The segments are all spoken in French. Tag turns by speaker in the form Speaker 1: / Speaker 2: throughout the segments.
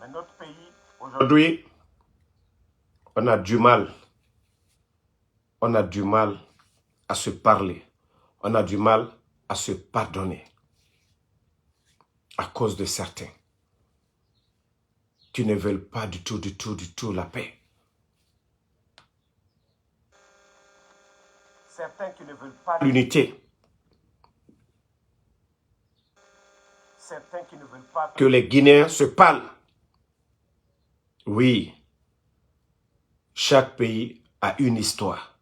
Speaker 1: Mais notre pays, aujourd'hui, on a du mal. On a du mal à se parler. On a du mal à se pardonner. À cause de certains qui ne veulent pas du tout la paix. Certains qui ne veulent pas l'unité. Certains qui ne veulent pas que les Guinéens se parlent. Oui, chaque pays a une histoire.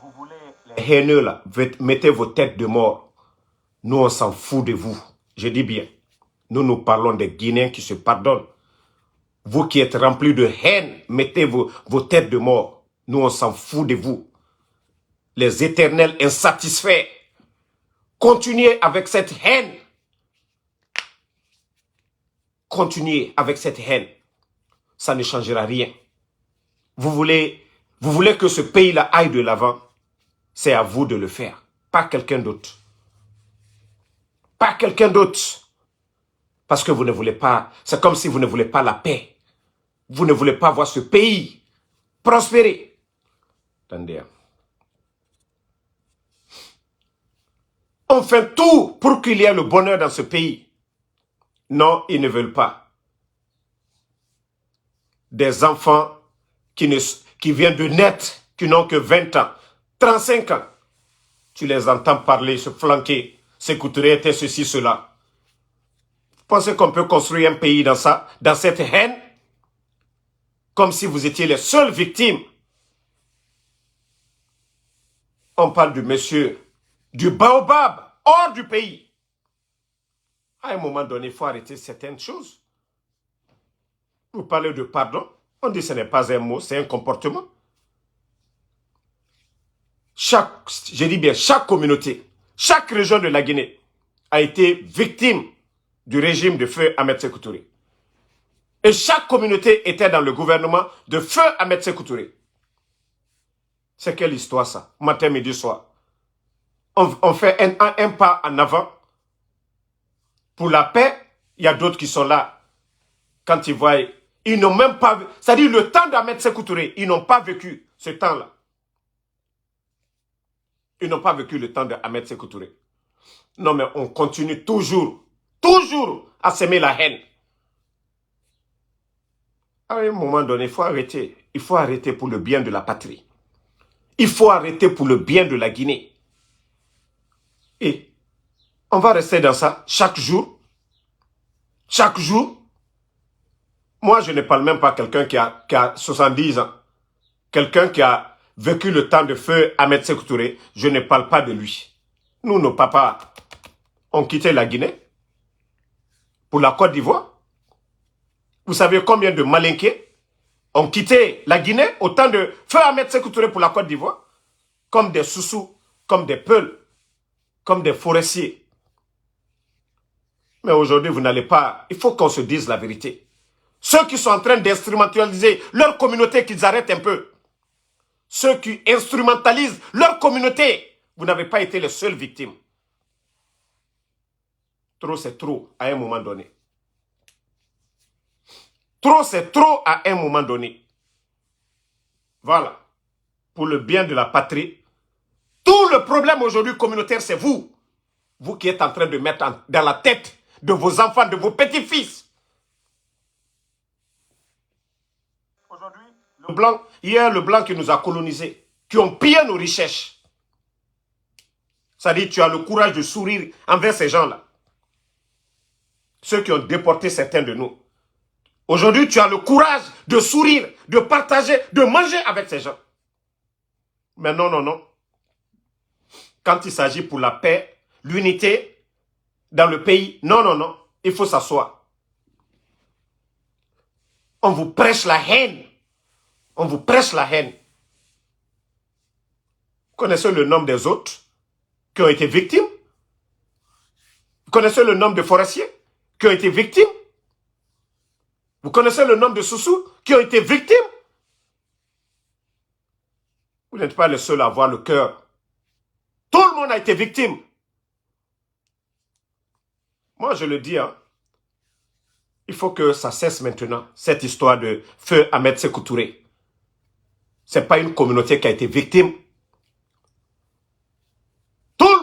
Speaker 1: Vous voulez les haineux là, mettez vos têtes de mort. Nous, on s'en fout de vous. Je dis bien. Nous parlons des Guinéens qui se pardonnent. Vous qui êtes remplis de haine, mettez vos têtes de mort. Nous, on s'en fout de vous. Les éternels insatisfaits. Continuez avec cette haine. Continuez avec cette haine. Ça ne changera rien. Vous voulez que ce pays-là aille de l'avant. C'est à vous de le faire. Pas quelqu'un d'autre. Pas quelqu'un d'autre. Parce que vous ne voulez pas. C'est comme si vous ne voulez pas la paix. Vous ne voulez pas voir ce pays prospérer. Attendez. On fait tout pour qu'il y ait le bonheur dans ce pays. Non, ils ne veulent pas. Des enfants qui viennent de naître, qui n'ont que 20 ans, 35 ans. Tu les entends parler, se flanquer, s'écouter, ceci, cela. Vous pensez qu'on peut construire un pays dans ça, dans cette haine? Comme si vous étiez les seules victimes. On parle du monsieur, du baobab, hors du pays. À un moment donné, il faut arrêter certaines choses. Vous parlez de pardon, on dit que ce n'est pas un mot, c'est un comportement. Je dis bien, chaque communauté, chaque région de la Guinée a été victime du régime de Feu Ahmed Sékou Touré. Et chaque communauté était dans le gouvernement de Feu Ahmed Sékou Touré. C'est quelle histoire ça? Matin, midi, soir. On fait un pas en avant. Pour la paix, il y a d'autres qui sont là. Quand ils voient, ils n'ont même pas... C'est-à-dire le temps d'Ahmed Sékou Touré, ils n'ont pas vécu ce temps-là. Ils n'ont pas vécu le temps d'Ahmed Sékou Touré. Non, mais on continue toujours à s'aimer la haine. À un moment donné, il faut arrêter. Il faut arrêter pour le bien de la patrie. Il faut arrêter pour le bien de la Guinée. Et on va rester dans ça chaque jour. Chaque jour. Moi, je ne parle même pas à quelqu'un qui a 70 ans. Quelqu'un qui a vécu le temps de Feu Ahmed Sékou Touré. Je ne parle pas de lui. Nous, nos papas ont quitté la Guinée pour la Côte d'Ivoire. Vous savez combien de Malinqués ont quitté la Guinée au temps de Feu Ahmed Sékou Touré pour la Côte d'Ivoire? Comme des Soussous, comme des Peuls, comme des forestiers. Mais aujourd'hui, vous n'allez pas... Il faut qu'on se dise la vérité. Ceux qui sont en train d'instrumentaliser leur communauté, qu'ils arrêtent un peu. Ceux qui instrumentalisent leur communauté, vous n'avez pas été les seules victimes. Trop, c'est trop à un moment donné. Trop, c'est trop à un moment donné. Voilà. Pour le bien de la patrie. Tout le problème aujourd'hui communautaire, c'est vous. Vous qui êtes en train de mettre dans la tête de vos enfants, de vos petits-fils. Aujourd'hui, le blanc, hier, le blanc qui nous a colonisés, qui ont pillé nos richesses. C'est-à-dire, tu as le courage de sourire envers ces gens-là. Ceux qui ont déporté certains de nous. Aujourd'hui, tu as le courage de sourire, de partager, de manger avec ces gens. Mais non, non, non. Quand il s'agit pour la paix, l'unité dans le pays, non, non, non. Il faut s'asseoir. On vous prêche la haine. On vous prêche la haine. Vous connaissez le nom des autres qui ont été victimes? Vous connaissez le nom de forestiers qui ont été victimes? Vous connaissez le nom de Soussous qui ont été victimes? Vous n'êtes pas les seuls à avoir le cœur. Tout le monde a été victime. Moi, je le dis, hein, Il faut que ça cesse maintenant, cette histoire de feu Ahmed Sékou Touré. Ce n'est pas une communauté qui a été victime. Tout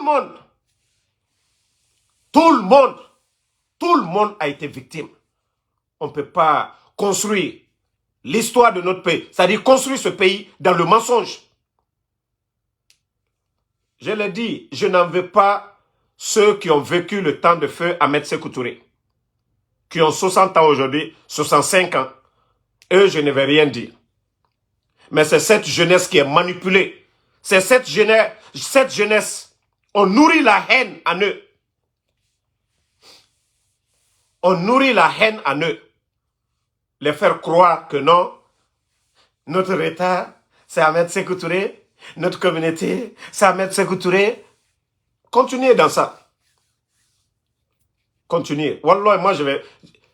Speaker 1: le monde a été victime. On ne peut pas construire l'histoire de notre pays, c'est-à-dire construire ce pays dans le mensonge. Je l'ai dit, je n'en veux pas ceux qui ont vécu le temps de feu Ahmed Sékou Touré, qui ont 60 ans aujourd'hui, 65 ans. Eux, je ne vais rien dire. Mais c'est cette jeunesse qui est manipulée. C'est cette jeunesse. On nourrit la haine en eux. On nourrit la haine en eux. Les faire croire que non, notre État, c'est Ahmed Sékou Touré, notre communauté, c'est Ahmed Sékou Touré. Continuez dans ça. Continuez. Wallah, moi je vais...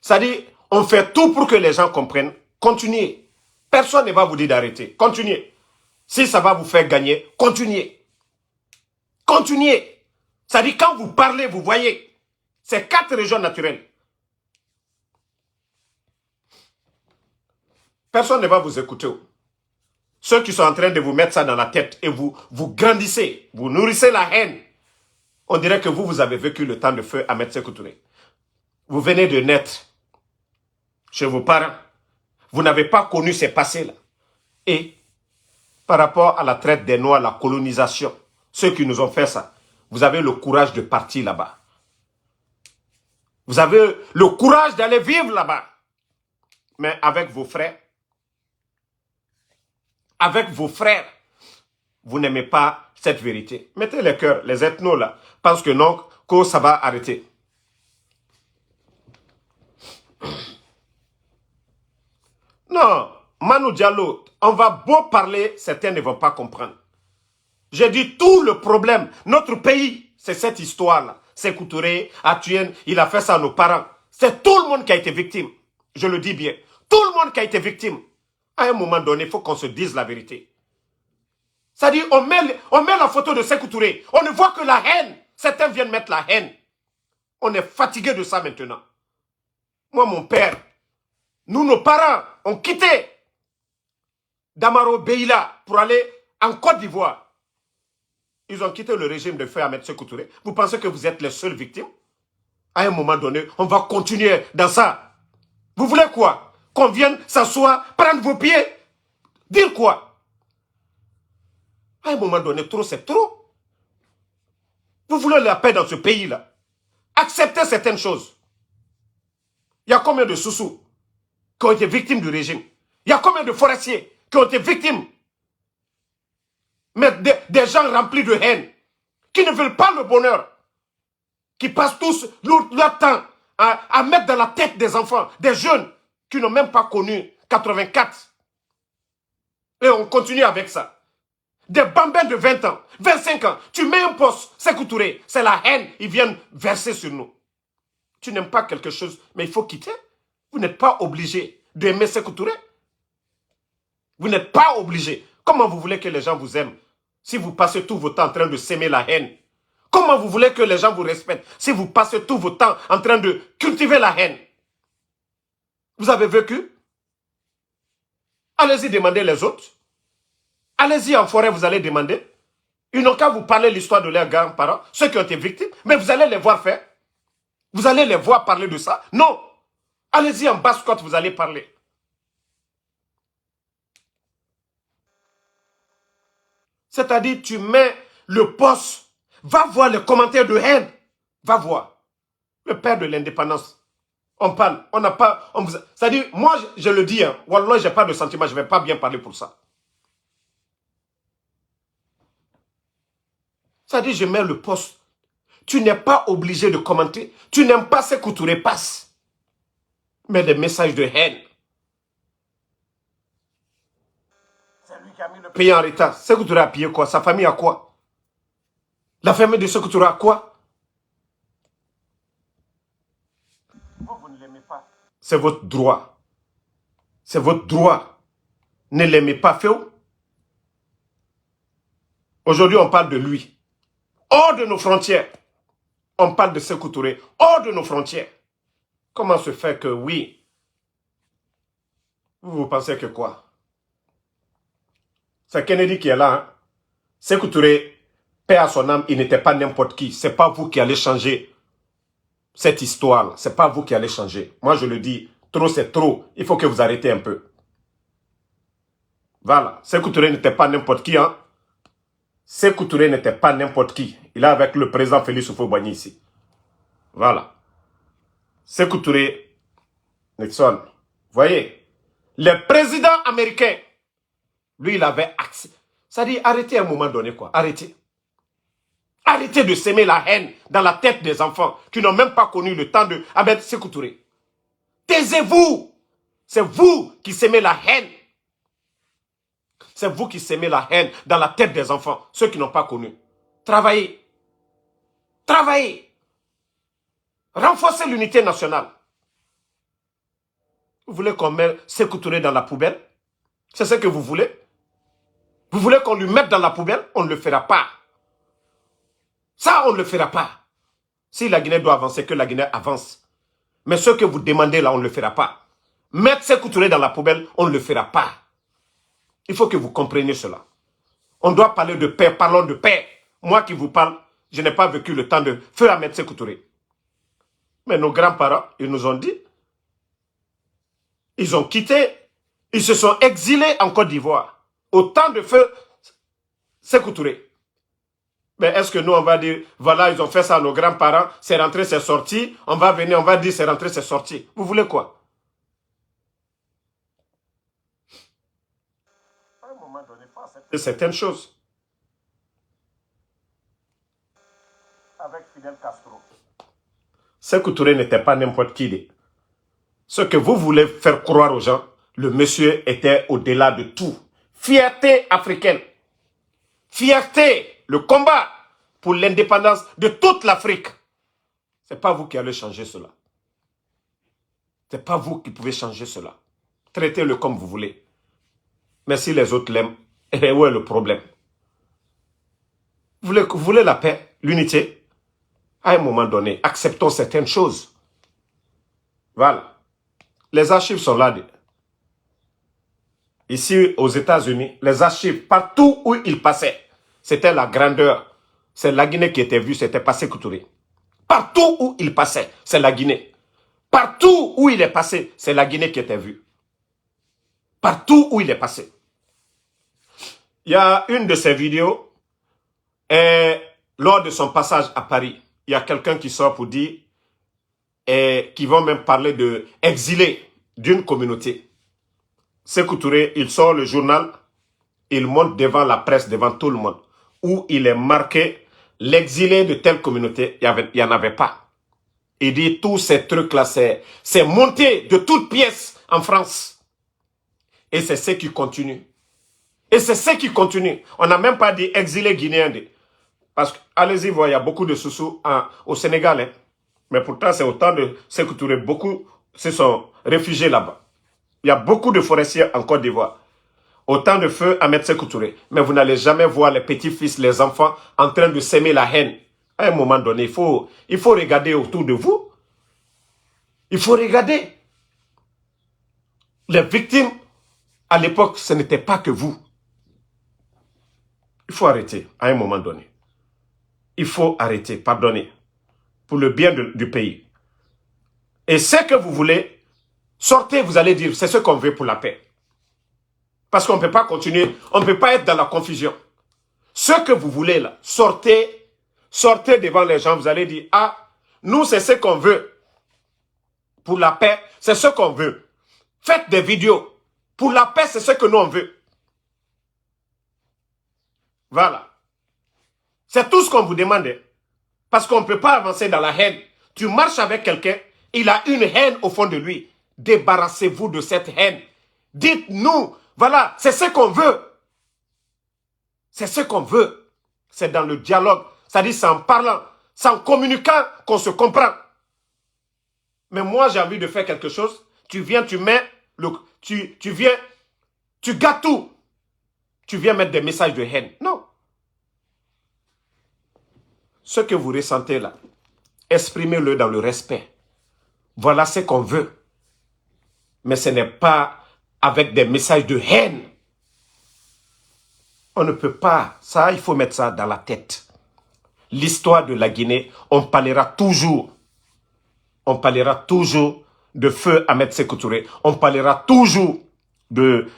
Speaker 1: Ça dit, on fait tout pour que les gens comprennent. Continuez. Personne ne va vous dire d'arrêter. Continuez. Si ça va vous faire gagner, continuez. Continuez. Ça dit, quand vous parlez, vous voyez, c'est 4 régions naturelles. Personne ne va vous écouter. Ceux qui sont en train de vous mettre ça dans la tête et vous grandissez, vous nourrissez la haine. On dirait que vous avez vécu le temps de feu Ahmed Sékou Touré. Vous venez de naître chez vos parents. Vous n'avez pas connu ces passés-là. Et par rapport à la traite des Noirs, la colonisation, ceux qui nous ont fait ça, vous avez le courage de partir là-bas. Vous avez le courage d'aller vivre là-bas. Mais avec vos frères, vous n'aimez pas cette vérité. Mettez les cœurs, les ethnos là, pensent que non, que ça va arrêter. Non, Manu Diallo, on va beau parler, certains ne vont pas comprendre. J'ai dit tout le problème, notre pays, c'est cette histoire-là. Sékou Touré, Atuyen, il a fait ça à nos parents. C'est tout le monde qui a été victime. Je le dis bien. Tout le monde qui a été victime. À un moment donné, il faut qu'on se dise la vérité. C'est-à-dire, on met la photo de Sékou Touré. On ne voit que la haine. Certains viennent mettre la haine. On est fatigué de ça maintenant. Moi, mon père, nous, nos parents, ont quitté Damaro Beila pour aller en Côte d'Ivoire. Ils ont quitté le régime de feu Ahmed Sékou Touré. Vous pensez que vous êtes les seules victimes? À un moment donné, on va continuer dans ça. Vous voulez quoi? Qu'on vienne s'asseoir, prendre vos pieds? Dire quoi? À un moment donné, trop c'est trop. Vous voulez la paix dans ce pays-là? Acceptez certaines choses. Il y a combien de sous-sous qui ont été victimes du régime? Il y a combien de forestiers qui ont été victimes? Mais des gens remplis de haine, qui ne veulent pas le bonheur, qui passent tous leur temps à mettre dans la tête des enfants, des jeunes qui n'ont même pas connu 84. Et on continue avec ça. Des bambins de 20 ans, 25 ans, tu mets un poste, Sékou Touré, c'est la haine, ils viennent verser sur nous. Tu n'aimes pas quelque chose, mais il faut quitter. Vous n'êtes pas obligé d'aimer Sékou Touré. Vous n'êtes pas obligé. Comment vous voulez que les gens vous aiment si vous passez tout votre temps en train de s'aimer la haine? Comment vous voulez que les gens vous respectent si vous passez tout votre temps en train de cultiver la haine? Vous avez vécu? Allez-y demander les autres. Allez-y en forêt, vous allez demander. Ils n'ont qu'à vous parler l'histoire de leurs grands-parents, ceux qui ont été victimes, mais vous allez les voir faire. Vous allez les voir parler de ça. Non. Allez-y en basse-côte, vous allez parler. C'est-à-dire, tu mets le poste, va voir les commentaires de haine. Va voir. Le père de l'indépendance. On parle, on n'a pas... C'est-à-dire, moi, je le dis, hein, wallah, je n'ai pas de sentiment, je ne vais pas bien parler pour ça. C'est-à-dire, je mets le poste. Tu n'es pas obligé de commenter. Tu n'aimes pas Sékou Touré, passe. Mais des messages de haine. C'est lui qui a mis le pays en retard. Sékou Touré a payé quoi? Sa famille a quoi? La famille de Sékou Touré a quoi? Vous ne l'aimez pas. C'est votre droit. C'est votre droit. Ne l'aimez pas, Féo. Aujourd'hui, on parle de lui. Hors de nos frontières. On parle de Sékou Touré. Hors de nos frontières. Comment se fait que oui, vous pensez que quoi? C'est Kennedy qui est là. Hein? Sékou Touré, paix à son âme, il n'était pas n'importe qui. C'est pas vous qui allez changer cette histoire. C'est pas vous qui allez changer. Moi, je le dis, trop c'est trop. Il faut que vous arrêtez un peu. Voilà. Sékou Touré n'était pas n'importe qui. Hein? Sékou Touré n'était pas n'importe qui. Il est avec le président Félix Houphouët-Boigny ici. Voilà. Sékou Touré, Nixon. Vous voyez, le président américain, lui, il avait accès. Ça dit, arrêtez à un moment donné, quoi. Arrêtez. Arrêtez de s'aimer la haine dans la tête des enfants qui n'ont même pas connu le temps de Ahmed Sékou Touré. Taisez-vous. C'est vous qui s'aimez la haine. C'est vous qui s'aimez la haine dans la tête des enfants, ceux qui n'ont pas connu. Travaillez. Travaillez. Renforcez l'unité nationale. Vous voulez qu'on mette Sékou Touré dans la poubelle? C'est ce que vous voulez? Vous voulez qu'on lui mette dans la poubelle? On ne le fera pas. Ça, on ne le fera pas. Si la Guinée doit avancer, que la Guinée avance. Mais ce que vous demandez là, on ne le fera pas. Mettre Sékou Touré dans la poubelle, on ne le fera pas. Il faut que vous compreniez cela. On doit parler de paix, parlons de paix. Moi qui vous parle, je n'ai pas vécu le temps de feu Ahmed Sékou Touré. Mais nos grands-parents, ils nous ont dit, ils ont quitté, ils se sont exilés en Côte d'Ivoire. Au temps de feu Sékou Touré. Mais est-ce que nous, on va dire, voilà, ils ont fait ça à nos grands-parents, c'est rentré, c'est sorti, on va venir, on va dire, c'est rentré, c'est sorti. Vous voulez quoi? À un moment donné, il faut accepter certaines choses. Avec Fidel Castro. Sékou Touré n'était pas n'importe qui. Ce que vous voulez faire croire aux gens, le monsieur était au-delà de tout. Fierté africaine. Fierté, le combat pour l'indépendance de toute l'Afrique. Ce n'est pas vous qui allez changer cela. Ce n'est pas vous qui pouvez changer cela. Traitez-le comme vous voulez. Mais si les autres l'aiment, où est le problème? Vous voulez la paix, l'unité? À un moment donné, acceptons certaines choses. Voilà. Les archives sont là. Ici, aux États-Unis, les archives, partout où ils passaient, c'était la grandeur. C'est la Guinée qui était vue, c'était pas Sékou Touré. Partout où il passait, c'est la Guinée. Partout où il est passé, c'est la Guinée qui était vue. Partout où il est passé. Il y a une de ces vidéos, et lors de son passage à Paris, il y a quelqu'un qui sort pour dire, et qui vont même parler de exilé d'une communauté. Sékou Touré, il sort le journal, il monte devant la presse, devant tout le monde, où il est marqué l'exilé de telle communauté, il n'y en avait pas. Il dit tous ces trucs-là, c'est monté de toutes pièces en France. Et c'est ce qui continue. Et c'est ce qui continue. On n'a même pas dit exilé guinéen. Parce que, allez-y voir, il y a beaucoup de sous-sous au Sénégal. Hein. Mais pourtant, c'est autant de Sékou Touré. Beaucoup se sont réfugiés là-bas. Il y a beaucoup de forestiers en Côte d'Ivoire. Autant de feu Ahmed Sékou Touré. Mais vous n'allez jamais voir les petits-fils, les enfants en train de s'aimer la haine. À un moment donné, il faut regarder autour de vous. Il faut regarder. Les victimes, à l'époque, ce n'était pas que vous. Il faut arrêter à un moment donné. Il faut arrêter, pardonner, pour le bien du pays. Et ce que vous voulez, sortez, vous allez dire, c'est ce qu'on veut pour la paix. Parce qu'on ne peut pas continuer, on ne peut pas être dans la confusion. Ce que vous voulez là, sortez devant les gens, vous allez dire, ah, nous c'est ce qu'on veut. Pour la paix, c'est ce qu'on veut. Faites des vidéos. Pour la paix, c'est ce que nous on veut. Voilà. C'est tout ce qu'on vous demande. Parce qu'on ne peut pas avancer dans la haine. Tu marches avec quelqu'un, il a une haine au fond de lui. Débarrassez-vous de cette haine. Dites-nous, voilà, c'est ce qu'on veut. C'est ce qu'on veut. C'est dans le dialogue. C'est-à-dire, c'est en parlant, c'est en communiquant qu'on se comprend. Mais moi, j'ai envie de faire quelque chose. Tu viens, tu mets, tu viens, tu gâtes tout. Tu viens mettre des messages de haine. Non. Ce que vous ressentez là, exprimez-le dans le respect. Voilà ce qu'on veut. Mais ce n'est pas avec des messages de haine. On ne peut pas. Ça, il faut mettre ça dans la tête. L'histoire de la Guinée, on parlera toujours de feu Ahmed Sékou Touré. On parlera toujours de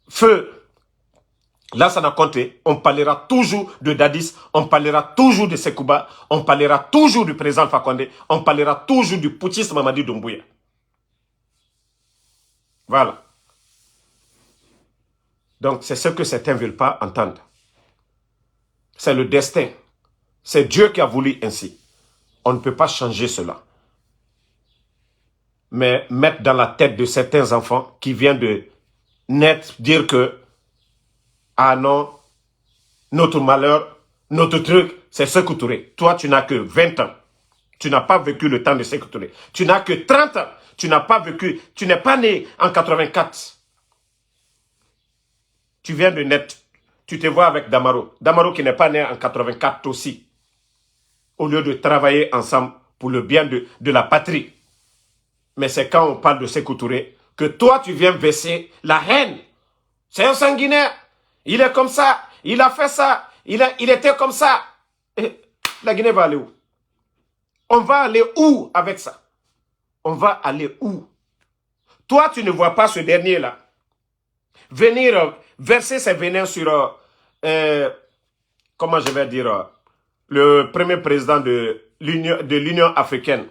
Speaker 1: feu Lansana Conté. On parlera toujours de Dadis. On parlera toujours de Sekouba. On parlera toujours du président Alpha Condé. On parlera toujours du putschiste Mamadi Doumbouya. Voilà. Donc, c'est ce que certains ne veulent pas entendre. C'est le destin. C'est Dieu qui a voulu ainsi. On ne peut pas changer cela. Mais mettre dans la tête de certains enfants qui viennent de naître, dire que ah non, notre malheur, notre truc, c'est Sékou Touré. Toi, tu n'as que 20 ans. Tu n'as pas vécu le temps de Sékou Touré. Tu n'as que 30 ans. Tu n'as pas vécu, tu n'es pas né en 84. Tu viens de naître. Tu te vois avec Damaro. Damaro qui n'est pas né en 84 aussi. Au lieu de travailler ensemble pour le bien de la patrie. Mais c'est quand on parle de Sékou Touré que toi, tu viens verser la haine. C'est un sanguinaire. Il est comme ça. Il a fait ça. Il était comme ça. Et la Guinée va aller où? On va aller où avec ça? On va aller où? Toi, tu ne vois pas ce dernier-là venir verser ses venins sur, comment je vais dire, le premier président de l'Union africaine,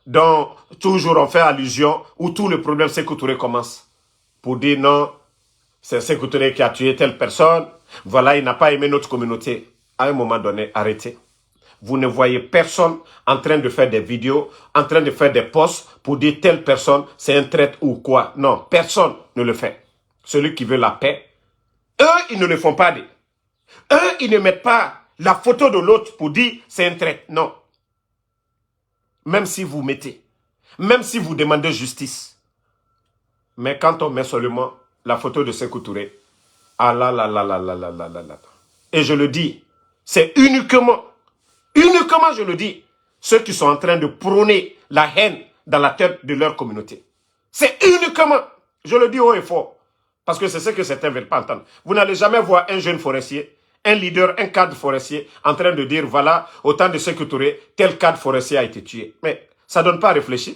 Speaker 1: dont toujours on fait allusion, où tout le problème Sékou Touré commence. Pour dire non, c'est Sékou Touré qui a tué telle personne, voilà, il n'a pas aimé notre communauté. À un moment donné, arrêtez. Vous ne voyez personne en train de faire des vidéos, en train de faire des posts pour dire telle personne, c'est un traître ou quoi. Non, personne ne le fait. Celui qui veut la paix, eux, ils ne le font pas. Eux, ils ne mettent pas la photo de l'autre pour dire c'est un traître. Non. Même si vous mettez, même si vous demandez justice. Mais quand on met seulement la photo de Sékou Touré, ah là là là là là là là là là. Et je le dis, c'est uniquement je le dis, ceux qui sont en train de prôner la haine dans la tête de leur communauté. C'est uniquement, je le dis haut et fort, parce que c'est ce que certains ne veulent pas entendre. Vous n'allez jamais voir un jeune forestier, un leader, un cadre forestier en train de dire, voilà, au temps de Sékou Touré, tel cadre forestier a été tué. Mais ça ne donne pas à réfléchir.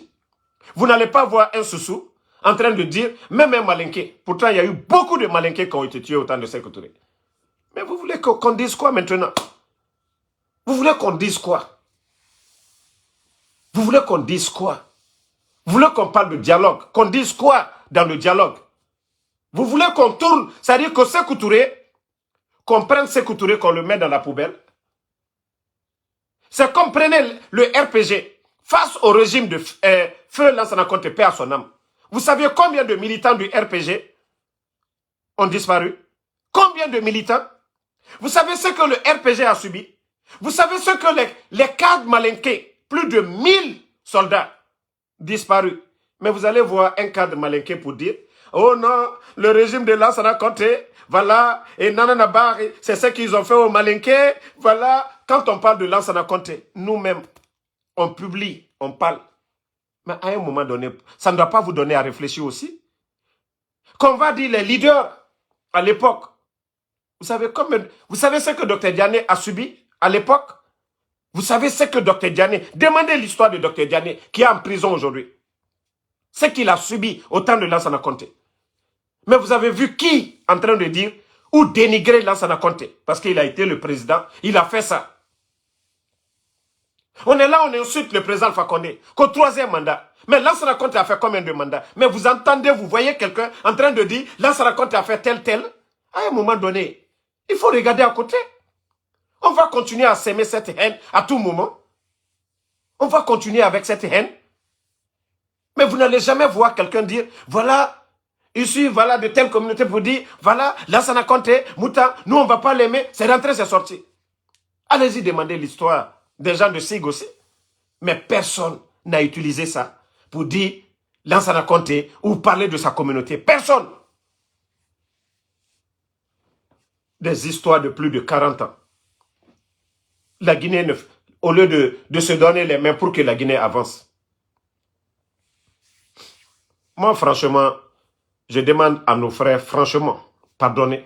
Speaker 1: Vous n'allez pas voir un Soussou en train de dire, même un Malinké. Pourtant, il y a eu beaucoup de Malinké qui ont été tués au temps de Sékou Touré. Mais vous voulez qu'on dise quoi maintenant? Vous voulez qu'on dise quoi? Vous voulez qu'on dise quoi? Vous voulez qu'on parle de dialogue? Qu'on dise quoi dans le dialogue? Vous voulez qu'on tourne? C'est-à-dire que Sékou Touré, qu'on prenne Sékou Touré, qu'on le met dans la poubelle? C'est comme prenez le RPG face au régime de Feu Lansana Conté, paix à son âme. Vous savez combien de militants du RPG ont disparu? Combien de militants? Vous savez ce que le RPG a subi? Vous savez ce que les cadres malinqués, plus de 1000 soldats disparus. Mais vous allez voir un cadre malinqué pour dire, oh non, le régime de Lansana Conté, voilà, et Nananabar, c'est ce qu'ils ont fait aux malinqués, voilà. Quand on parle de Lansana Conté, nous-mêmes, on publie, on parle. Mais à un moment donné, ça ne doit pas vous donner à réfléchir aussi. Qu'on va dire les leaders à l'époque. Vous savez ce que Dr Diané a subi à l'époque? Vous savez ce que Dr Diané, demandez l'histoire de Dr Diané qui est en prison aujourd'hui. Ce qu'il a subi au temps de Lansana Conté. Mais vous avez vu qui en train de dire ou dénigrer Lansana Conté parce qu'il a été le président, il a fait ça. On est là, on insulte le président Alpha Condé qu'au 3e mandat. Mais Lansana Conté a fait combien de mandats? Mais vous entendez, vous voyez quelqu'un en train de dire Lansana Conté a fait tel. À un moment donné, il faut regarder à côté. On va continuer à s'aimer cette haine à tout moment. On va continuer avec cette haine. Mais vous n'allez jamais voir quelqu'un dire, voilà, ici, voilà de telle communauté pour dire, voilà, Lansana Conté, Mouta, nous on ne va pas l'aimer, c'est rentré, c'est sorti. Allez-y demander l'histoire des gens de SIG aussi. Mais personne n'a utilisé ça pour dire Lansana Conté ou parler de sa communauté. Personne. Des histoires de plus de 40 ans. La Guinée au lieu de se donner les mains pour que la Guinée avance. Moi, franchement, je demande à nos frères, franchement, pardonnez.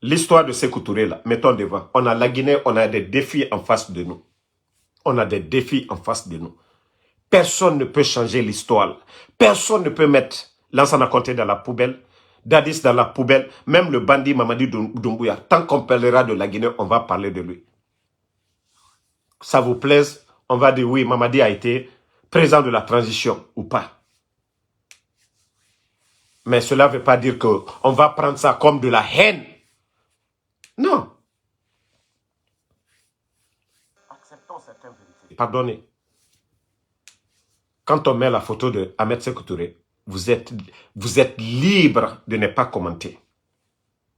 Speaker 1: L'histoire de Sékou Touré, là, mettons devant. On a la Guinée, on a des défis en face de nous. On a des défis en face de nous. Personne ne peut changer l'histoire. Personne ne peut mettre Lansana Conté dans la poubelle, Dadis dans la poubelle, même le bandit Mamadi Doumbouya. Tant qu'on parlera de la Guinée, on va parler de lui. Ça vous plaise, on va dire oui, Mamadi a été président de la transition ou pas. Mais cela ne veut pas dire qu'on va prendre ça comme de la haine. Non. Acceptons certaines vérités. Pardonnez. Quand on met la photo de Ahmed Sékou Touré, vous êtes libre de ne pas commenter.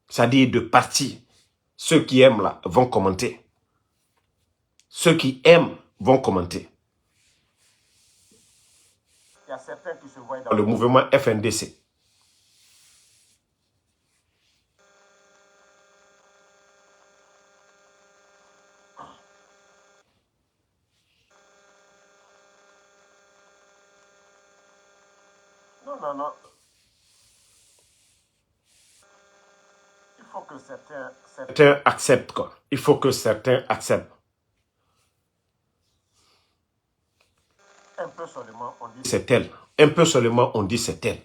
Speaker 1: C'est-à-dire de partir. Ceux qui aiment là vont commenter. Ceux qui aiment vont commenter. Il y a certains qui se voient dans le mouvement FNDC. Non. Il faut que certains acceptent, quoi. Il faut que certains acceptent. Un peu seulement, on dit c'est elle. Un peu seulement, on dit c'est elle.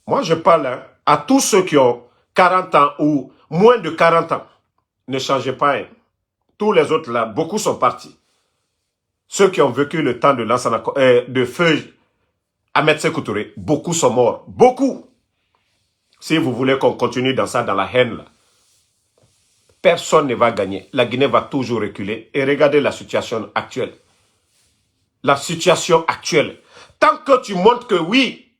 Speaker 1: Moi, je parle à tous ceux qui ont 40 ans ou moins de 40 ans. Ne changez pas. Hein. Tous les autres, là, beaucoup sont partis. Ceux qui ont vécu le temps de feu Ahmed Sékou Touré, beaucoup sont morts. Beaucoup. Si vous voulez qu'on continue dans ça, dans la haine, là, personne ne va gagner. La Guinée va toujours reculer. Et regardez la situation actuelle. La situation actuelle. Tant que tu montres que oui,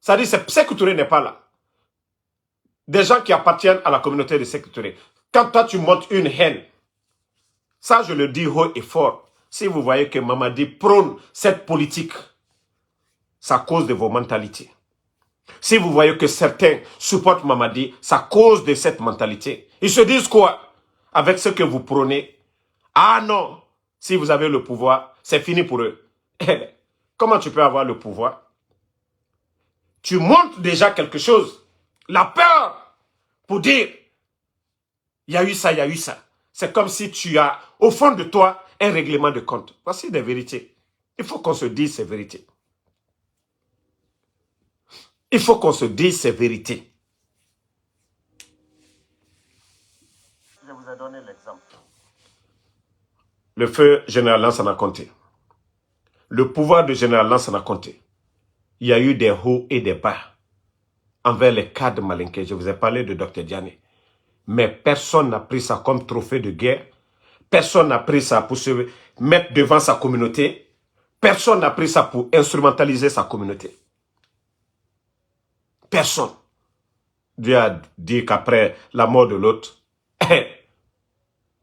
Speaker 1: ça dit que Sékou Touré n'est pas là. Des gens qui appartiennent à la communauté de Sékou Touré. Quand toi tu montres une haine, ça je le dis haut et fort. Si vous voyez que Mamadi prône cette politique, c'est à cause de vos mentalités. Si vous voyez que certains supportent Mamadi, c'est à cause de cette mentalité. Ils se disent quoi? Avec ce que vous prônez. Ah non, si vous avez le pouvoir, c'est fini pour eux. Comment tu peux avoir le pouvoir? Tu montres déjà quelque chose. La peur pour dire, il y a eu ça, il y a eu ça. C'est comme si tu as, au fond de toi, un règlement de compte. Voici des vérités. Il faut qu'on se dise ces vérités. Il faut qu'on se dise ces vérités. Je vous ai donné l'exemple. Le feu général Lansana Conté. Le pouvoir de général Lansana Conté. Il y a eu des hauts et des bas envers les cadres malinqués. Je vous ai parlé de Dr Diané. Mais personne n'a pris ça comme trophée de guerre. Personne n'a pris ça pour se mettre devant sa communauté. Personne n'a pris ça pour instrumentaliser sa communauté. Personne. Dieu a dit qu'après la mort de l'autre,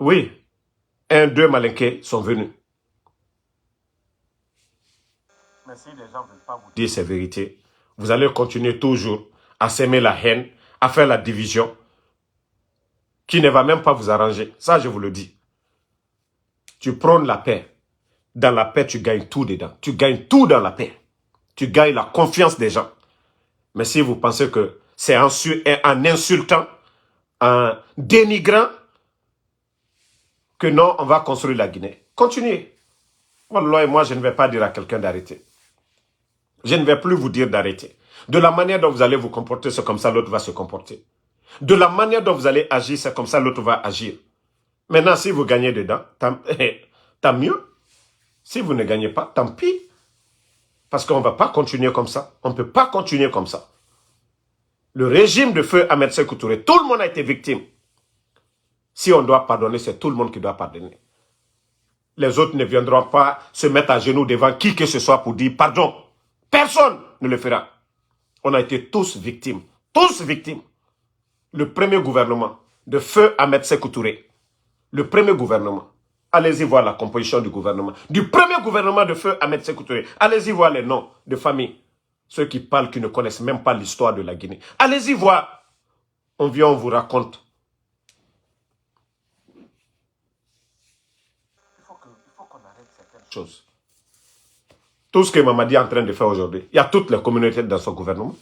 Speaker 1: oui, 2 malinqués sont venus. Mais si les gens ne veulent pas vous dire ces vérités, vous allez continuer toujours à s'aimer la haine, à faire la division, qui ne va même pas vous arranger. Ça, je vous le dis. Tu prônes la paix. Dans la paix, tu gagnes tout dedans. Tu gagnes tout dans la paix. Tu gagnes la confiance des gens. Mais si vous pensez que c'est en insultant, en dénigrant, que non, on va construire la Guinée. Continuez. Wallah, moi, je ne vais pas dire à quelqu'un d'arrêter. Je ne vais plus vous dire d'arrêter. De la manière dont vous allez vous comporter, c'est comme ça l'autre va se comporter. De la manière dont vous allez agir, c'est comme ça l'autre va agir. Maintenant, si vous gagnez dedans, tant mieux. Si vous ne gagnez pas, tant pis. Parce qu'on ne va pas continuer comme ça. On ne peut pas continuer comme ça. Le régime de feu Ahmed Sékou Touré, tout le monde a été victime. Si on doit pardonner, c'est tout le monde qui doit pardonner. Les autres ne viendront pas se mettre à genoux devant qui que ce soit pour dire pardon. Personne ne le fera. On a été tous victimes. Tous victimes. Le premier gouvernement de feu Ahmed Sékou Touré. Le premier gouvernement. Allez-y voir la composition du gouvernement. Du premier gouvernement de feu Ahmed Sékou Touré. Allez-y voir les noms de famille. Ceux qui parlent, qui ne connaissent même pas l'histoire de la Guinée. Allez-y voir. On vient, on vous raconte. chose. Tout ce que Mamadi est en train de faire aujourd'hui, il y a toutes les communautés dans son gouvernement.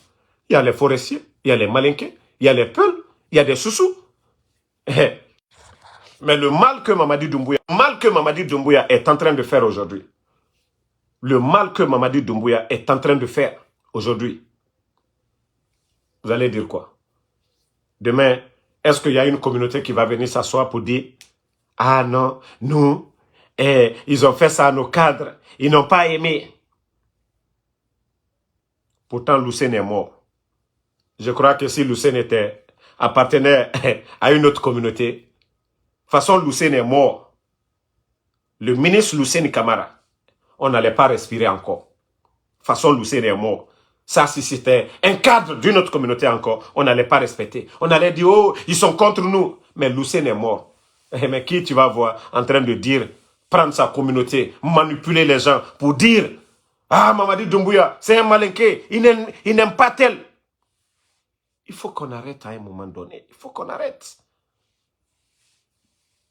Speaker 1: Il y a les forestiers, il y a les malinqués, il y a les peuls, il y a des soussous. Mais le mal que Mamadi Doumbouya est en train de faire aujourd'hui, le mal que Mamadi Doumbouya est en train de faire aujourd'hui, vous allez dire quoi? Demain, est-ce qu'il y a une communauté qui va venir s'asseoir pour dire « Ah non, nous, ils ont fait ça à nos cadres, ils n'ont pas aimé. » Pourtant, Lucène est mort. Je crois que si Lucène appartenait à une autre communauté, de toute façon, Lucène est mort. Le ministre Lucène Camara, on n'allait pas respirer encore. De toute façon, Lucène est mort. Ça, si c'était un cadre d'une autre communauté encore, on n'allait pas respecter. On allait dire, oh, ils sont contre nous. Mais Lucène est mort. Mais qui tu vas voir en train de dire, prendre sa communauté, manipuler les gens pour dire, ah, Mamadi Doumbouya, c'est un malinqué, il n'aime pas tel. Il faut qu'on arrête à un moment donné. Il faut qu'on arrête.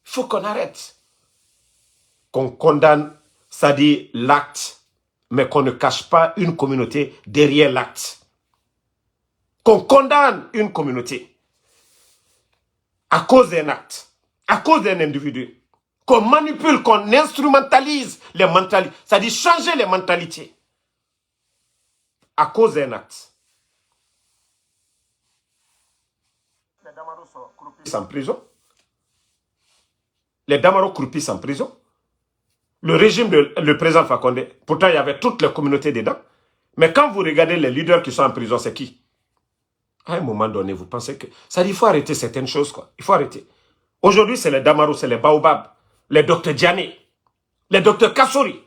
Speaker 1: Il faut qu'on arrête. Qu'on condamne, c'est-à-dire l'acte, mais qu'on ne cache pas une communauté derrière l'acte. Qu'on condamne une communauté à cause d'un acte, à cause d'un individu. Qu'on manipule, qu'on instrumentalise les mentalités, c'est-à-dire changer les mentalités à cause d'un acte. Les Damaros sont croupis en prison. Les Damaros croupissent en prison. Le régime le président Fakonde, pourtant il y avait toutes les communautés dedans. Mais quand vous regardez les leaders qui sont en prison, c'est qui? À un moment donné, vous pensez que... Ça dit, il faut arrêter certaines choses, quoi. Il faut arrêter. Aujourd'hui, c'est les Damaros, c'est les Baobab, les docteurs Diané, les docteurs Kassori.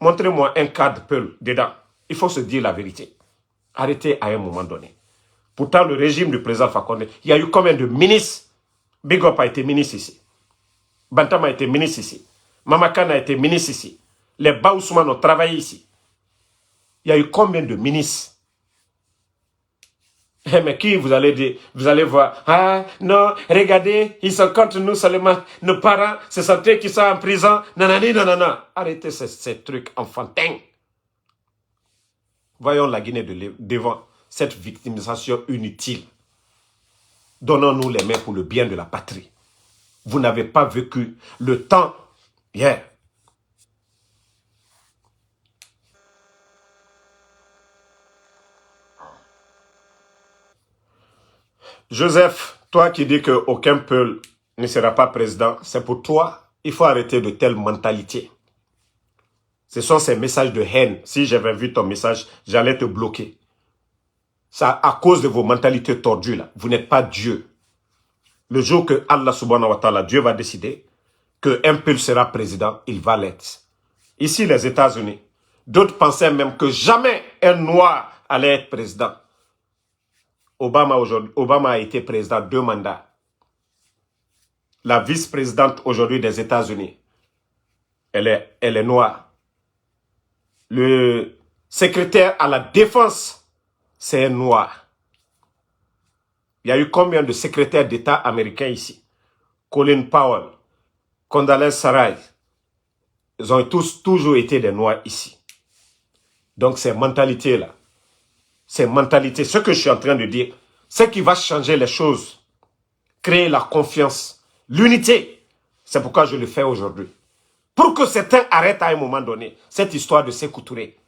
Speaker 1: Montrez-moi un cadre Peul dedans. Il faut se dire la vérité. Arrêtez à un moment donné. Pourtant, le régime du président Fakonde, il y a eu combien de ministres? Big Up a été ministre ici. Bantam a été ministre ici. Mamakan a été ministre ici. Les Baousman ont travaillé ici. Il y a eu combien de ministres? Mais qui vous allez dire? Vous allez voir. Ah non, regardez, ils sont contre nous seulement. Nos parents, ce sont eux qui sont en prison. Nanani, nanana. Arrêtez ces trucs enfantins. Voyons la Guinée devant cette victimisation inutile. Donnons-nous les mains pour le bien de la patrie. Vous n'avez pas vécu le temps hier. Joseph, toi qui dis qu'aucun peuple ne sera pas président, c'est pour toi, il faut arrêter de telle mentalité. Ce sont ces messages de haine. Si j'avais vu ton message, j'allais te bloquer. Ça, à cause de vos mentalités tordues là. Vous n'êtes pas Dieu. Le jour que Allah subhanahu wa ta'ala, Dieu va décider qu'un peuple sera président, il va l'être. Ici, les États-Unis, d'autres pensaient même que jamais un noir allait être président. Obama a été président 2 mandats. La vice-présidente aujourd'hui des États-Unis, elle est noire. Le secrétaire à la défense, c'est un noir. Il y a eu combien de secrétaires d'État américains ici? Colin Powell, Condoleezza Rice, ils ont tous toujours été des noirs ici. Donc ces mentalités-là, ce que je suis en train de dire, c'est qui va changer les choses, créer la confiance, l'unité. C'est pourquoi je le fais aujourd'hui. Pour que certains arrêtent à un moment donné cette histoire de Sékou Touré.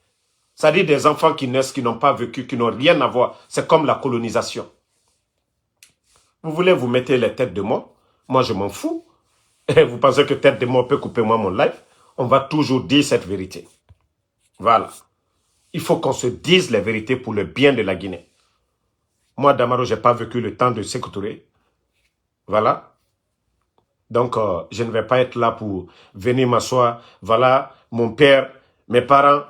Speaker 1: C'est-à-dire des enfants qui naissent, qui n'ont pas vécu, qui n'ont rien à voir. C'est comme la colonisation. Vous voulez vous mettre les têtes de mort? Moi, je m'en fous. Et vous pensez que tête de mort peut couper moi mon live? On va toujours dire cette vérité. Voilà. Il faut qu'on se dise les vérités pour le bien de la Guinée. Moi, Damaro, je n'ai pas vécu le temps de Sékou Touré. Voilà. Donc, je ne vais pas être là pour venir m'asseoir. Voilà, mon père, mes parents,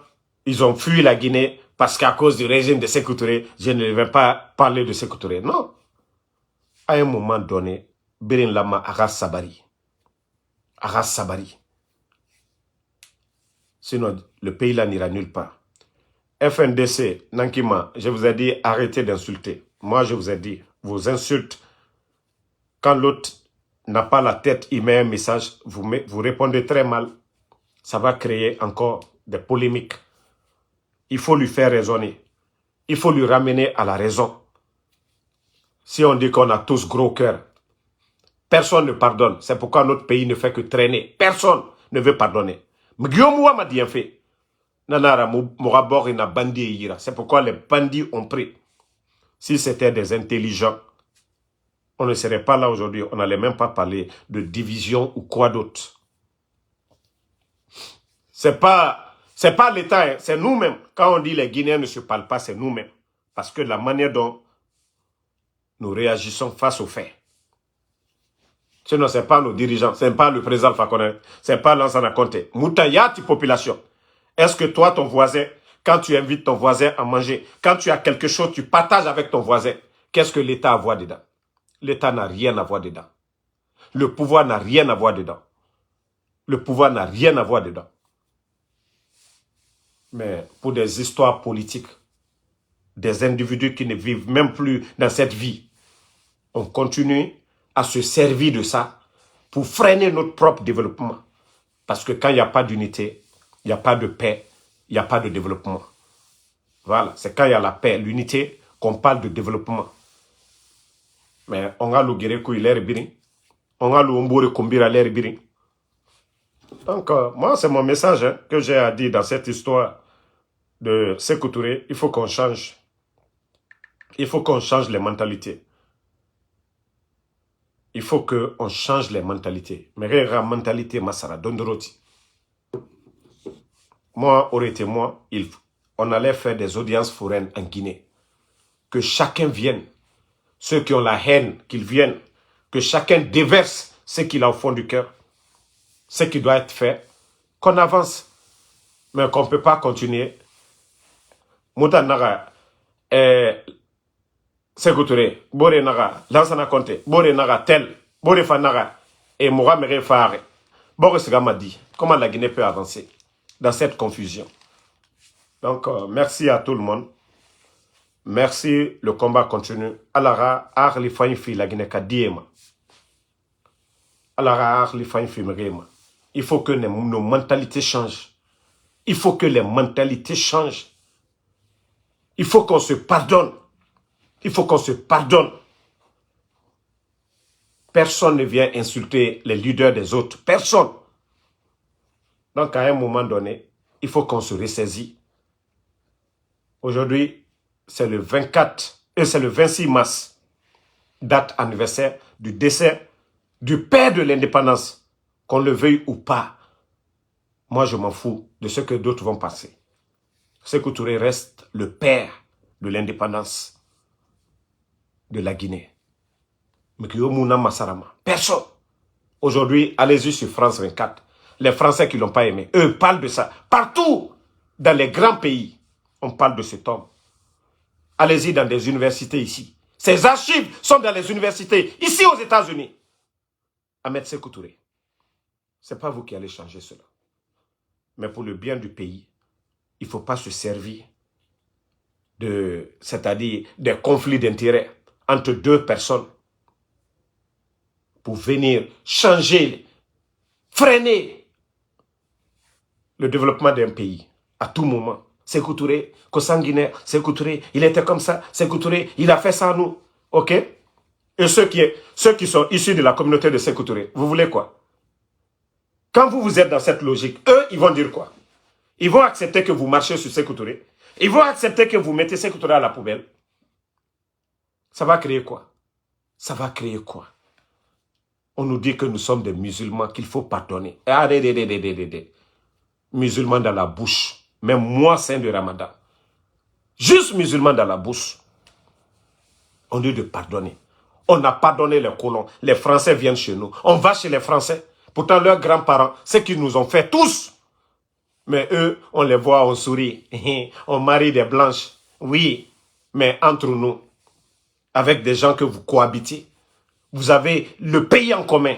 Speaker 1: ils ont fui la Guinée parce qu'à cause du régime de Sékou Touré, je ne vais pas parler de Sékou Touré. Non. À un moment donné, Birin Lama Aras Sabari. Aras Sabari. Sinon, le pays là n'ira nulle part. FNDC, Nankima, je vous ai dit, arrêtez d'insulter. Moi, je vous ai dit, vos insultes, quand l'autre n'a pas la tête, il met un message, vous répondez très mal. ça va créer encore des polémiques. Il faut lui faire raisonner. Il faut lui ramener à la raison. Si on dit qu'on a tous gros cœur, personne ne pardonne. C'est pourquoi notre pays ne fait que traîner. Personne ne veut pardonner. C'est pourquoi les bandits ont pris. Si c'était des intelligents, on ne serait pas là aujourd'hui. On n'allait même pas parler de division ou quoi d'autre. C'est pas l'État, hein, c'est nous-mêmes. Quand on dit les Guinéens ne se parlent pas, c'est nous-mêmes. Parce que la manière dont nous réagissons face aux faits. Sinon, ce n'est pas nos dirigeants, ce n'est pas le président Fakonde, ce n'est pas Lansana Conté. Moutayati population. Est-ce que toi, ton voisin, quand tu invites ton voisin à manger, quand tu as quelque chose, tu partages avec ton voisin, qu'est-ce que l'État a à voir dedans? L'État n'a rien à voir dedans. Le pouvoir n'a rien à voir dedans. Le pouvoir n'a rien à voir dedans. Mais pour des histoires politiques, des individus qui ne vivent même plus dans cette vie, on continue à se servir de ça pour freiner notre propre développement. Parce que quand il n'y a pas d'unité, il n'y a pas de paix, il n'y a pas de développement. Voilà, c'est quand il y a la paix, l'unité, qu'on parle de développement. Mais on a le guérekou, il est biri. On a le ombore kombira, il est biri. Donc, moi, c'est mon message hein, que j'ai à dire dans cette histoire de Sékou Touré. Il faut qu'on change. Il faut qu'on change les mentalités. Il faut qu'on change les mentalités. Mais la mentalité, Massara, Dondoroti. Moi, aurait été moi, on allait faire des audiences foraines en Guinée. Que chacun vienne. Ceux qui ont la haine, qu'ils viennent. Que chacun déverse ce qu'il a au fond du cœur. Ce qui doit être fait. Qu'on avance. Mais qu'on ne peut pas continuer. Mouta Naga, Sékou Touré, Bore Naga, Lansana Conté, Bore Naga, tel, Bore Fanaga, et Mohamed Fahare. Boris Gamadi, comment la Guinée peut avancer dans cette confusion? Donc, merci à tout le monde. Merci, le combat continue. Alara, Arli Fainfi, la Guinée Kadiema. Alara, Arli Fainfi, Mrema. Il faut que nos mentalités changent. Il faut que les mentalités changent. Il faut qu'on se pardonne. Il faut qu'on se pardonne. Personne ne vient insulter les leaders des autres. Personne. Donc, à un moment donné, il faut qu'on se ressaisit. Aujourd'hui, c'est le 24 et c'est le 26 mars, date anniversaire du décès du père de l'indépendance, qu'on le veuille ou pas. Moi, je m'en fous de ce que d'autres vont passer. Sékou Touré reste le père de l'indépendance de la Guinée. Personne. Aujourd'hui, allez-y sur France 24. Les Français qui ne l'ont pas aimé, eux parlent de ça. Partout, dans les grands pays, on parle de cet homme. Allez-y dans des universités ici. Ces archives sont dans les universités, ici aux États-Unis. Ahmed Sékou Touré, ce n'est pas vous qui allez changer cela. Mais pour le bien du pays, il ne faut pas se servir c'est-à-dire des conflits d'intérêts entre deux personnes pour venir changer, freiner le développement d'un pays à tout moment. Sékou Touré, consanguinaire, Sékou Touré, il était comme ça, Sékou Touré, il a fait ça à nous. Ok? Et ceux qui sont issus de la communauté de Sékou Touré, vous voulez quoi? Quand vous êtes dans cette logique, eux, ils vont dire quoi? Ils vont accepter que vous marchez sur Sékou Touré. Ils vont accepter que vous mettez Sékou Touré à la poubelle. Ça va créer quoi? Ça va créer quoi? On nous dit que nous sommes des musulmans, qu'il faut pardonner. Musulmans dans la bouche. Même moi, saint de Ramadan. Juste musulmans dans la bouche. On dit de pardonner. On a pardonné les colons. Les Français viennent chez nous. On va chez les Français. Pourtant, leurs grands-parents, ce qu'ils nous ont fait tous. Mais eux, on les voit, on sourit. On marie des blanches. Oui, mais entre nous, avec des gens que vous cohabitez, vous avez le pays en commun.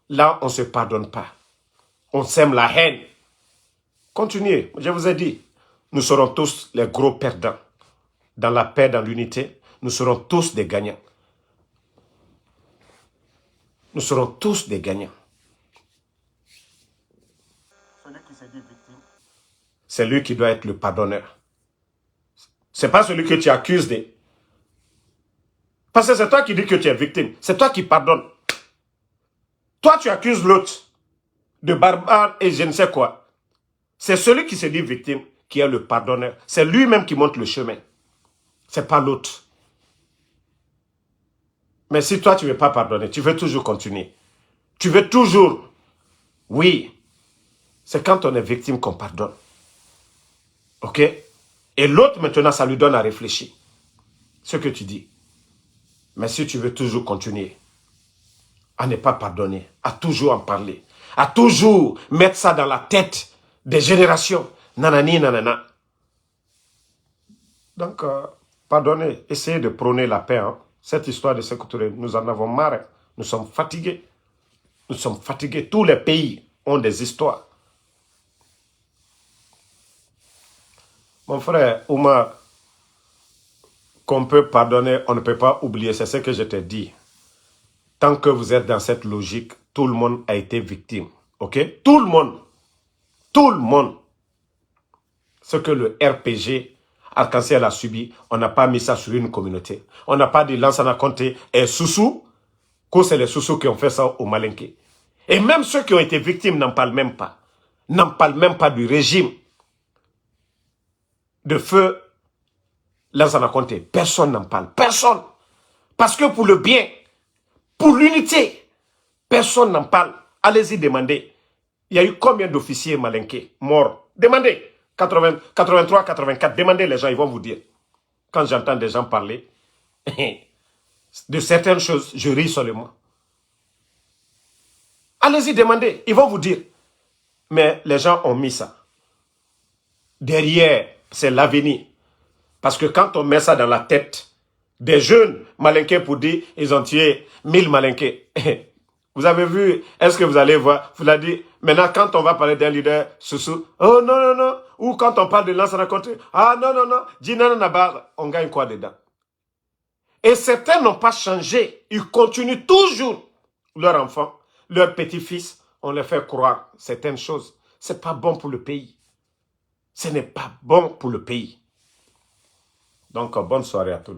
Speaker 1: Là, on ne se pardonne pas. On sème la haine. Continuez, je vous ai dit. Nous serons tous les gros perdants. Dans la paix, dans l'unité, nous serons tous des gagnants. Nous serons tous des gagnants. c'est lui qui doit être le pardonneur. C'est pas celui que tu accuses de... Parce que c'est toi qui dis que tu es victime. C'est toi qui pardonnes. Toi, tu accuses l'autre de barbare et je ne sais quoi. C'est celui qui se dit victime qui est le pardonneur. C'est lui-même qui monte le chemin. C'est pas l'autre. Mais si toi, tu ne veux pas pardonner, tu veux toujours continuer. Tu veux toujours... Oui, c'est quand on est victime qu'on pardonne. Ok? Et l'autre, maintenant, ça lui donne à réfléchir. Ce que tu dis. Mais si tu veux toujours continuer à ne pas pardonner, à toujours en parler, à toujours mettre ça dans la tête des générations, nanani, nanana. Donc, pardonnez, essayez de prôner la paix. Hein. Cette histoire de Sékou Touré, nous en avons marre. Nous sommes fatigués. Nous sommes fatigués. Tous les pays ont des histoires. Mon frère, Oumar, qu'on peut pardonner, on ne peut pas oublier. C'est ce que je t'ai dit. Tant que vous êtes dans cette logique, tout le monde a été victime. Ok? Tout le monde. Tout le monde. Ce que le RPG Arc-en-Ciel a subi, on n'a pas mis ça sur une communauté. On n'a pas dit Lansana Conté et Soussou, que c'est les Soussous qui ont fait ça au Malinké. Et même ceux qui ont été victimes n'en parlent même pas. N'en parlent même pas du régime de feu Lansana Conté. Personne n'en parle. Personne. Parce que pour le bien, pour l'unité, personne n'en parle. Allez-y demander. Il y a eu combien d'officiers malinqués morts? Demandez. 83, 84. Demandez les gens, ils vont vous dire. Quand j'entends des gens parler de certaines choses, je ris seulement. Allez-y demander. Ils vont vous dire. Mais les gens ont mis ça. Derrière, c'est l'avenir. Parce que quand on met ça dans la tête des jeunes malinqués pour dire ils ont tué 1000 malinqués. Vous avez vu, est-ce que vous allez voir, vous l'avez dit, maintenant quand on va parler d'un leader Soussou, oh non, non, non, ou quand on parle de Lansana Conté, ah non, non, non, Djinana Nabar, on gagne quoi dedans? Et certains n'ont pas changé, ils continuent toujours leurs enfants, leurs petits-fils, on les fait croire certaines choses. Ce n'est pas bon pour le pays. Ce n'est pas bon pour le pays. Donc, bonne soirée à tous.